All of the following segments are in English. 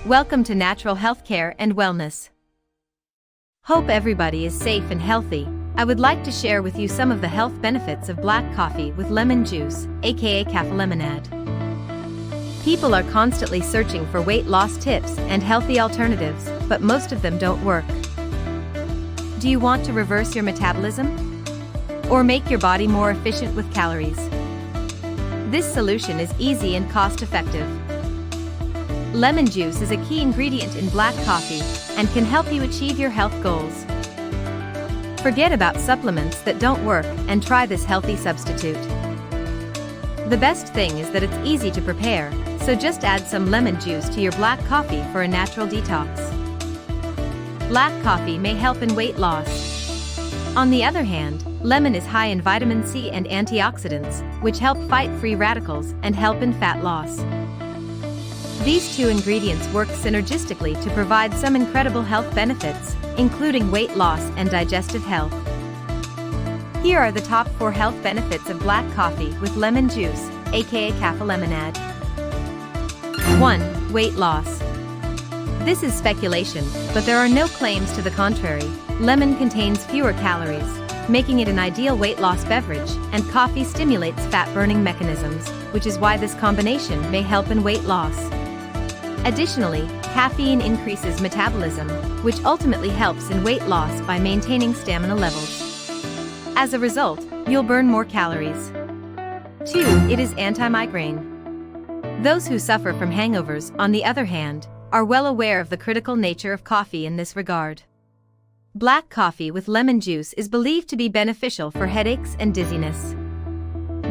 Welcome to Natural Healthcare and Wellness. Hope everybody is safe and healthy. I would like to share with you some of the health benefits of black coffee with lemon juice, aka Kaffelemonad. People are constantly searching for weight loss tips and healthy alternatives, but most of them don't work. Do you want to reverse your metabolism? Or make your body more efficient with calories? This solution is easy and cost-effective. Lemon juice is a key ingredient in black coffee and can help you achieve your health goals. Forget about supplements that don't work and try this healthy substitute. The best thing is that it's easy to prepare, so just add some lemon juice to your black coffee for a natural detox. Black coffee may help in weight loss. On the other hand, lemon is high in vitamin C and antioxidants, which help fight free radicals and help in fat loss. These two ingredients work synergistically to provide some incredible health benefits, including weight loss and digestive health. Here are the top 4 health benefits of black coffee with lemon juice, aka Kaffelemonad. 1. Weight loss. This is speculation, but there are no claims to the contrary. Lemon contains fewer calories, making it an ideal weight loss beverage, and coffee stimulates fat-burning mechanisms, which is why this combination may help in weight loss. Additionally, caffeine increases metabolism, which ultimately helps in weight loss by maintaining stamina levels. As a result, you'll burn more calories. 2. It is anti-migraine. Those who suffer from hangovers, on the other hand, are well aware of the critical nature of coffee in this regard. Black coffee with lemon juice is believed to be beneficial for headaches and dizziness.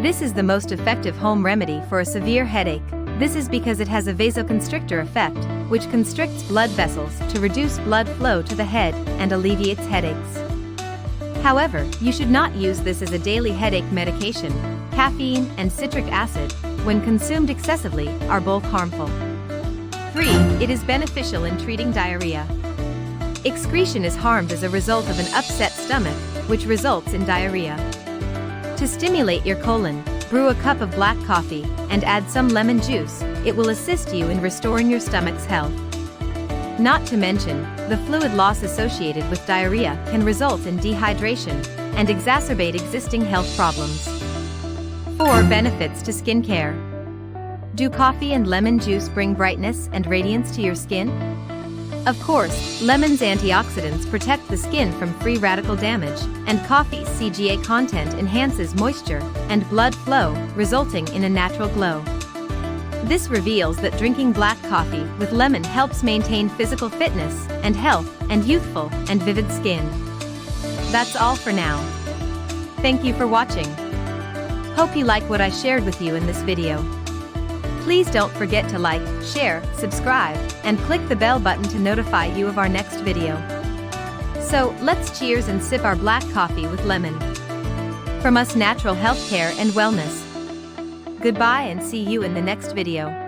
This is the most effective home remedy for a severe headache. This is because it has a vasoconstrictor effect, which constricts blood vessels to reduce blood flow to the head and alleviates headaches. However, you should not use this as a daily headache medication. Caffeine and citric acid, when consumed excessively, are both harmful. 3. It is beneficial in treating diarrhea. Excretion is harmed as a result of an upset stomach, which results in diarrhea. To stimulate your colon, brew a cup of black coffee and add some lemon juice. It will assist you in restoring your stomach's health. Not to mention, the fluid loss associated with diarrhea can result in dehydration and exacerbate existing health problems. 4. Benefits to skincare. Do coffee and lemon juice bring brightness and radiance to your skin? Of course, lemon's antioxidants protect the skin from free radical damage, and coffee's CGA content enhances moisture and blood flow, resulting in a natural glow. This reveals that drinking black coffee with lemon helps maintain physical fitness and health and youthful and vivid skin. That's all for now. Thank you for watching. Hope you like what I shared with you in this video. Please don't forget to like, share, subscribe, and click the bell button to notify you of our next video. So, let's cheers and sip our black coffee with lemon. From us, Natural Healthcare and Wellness. Goodbye and see you in the next video.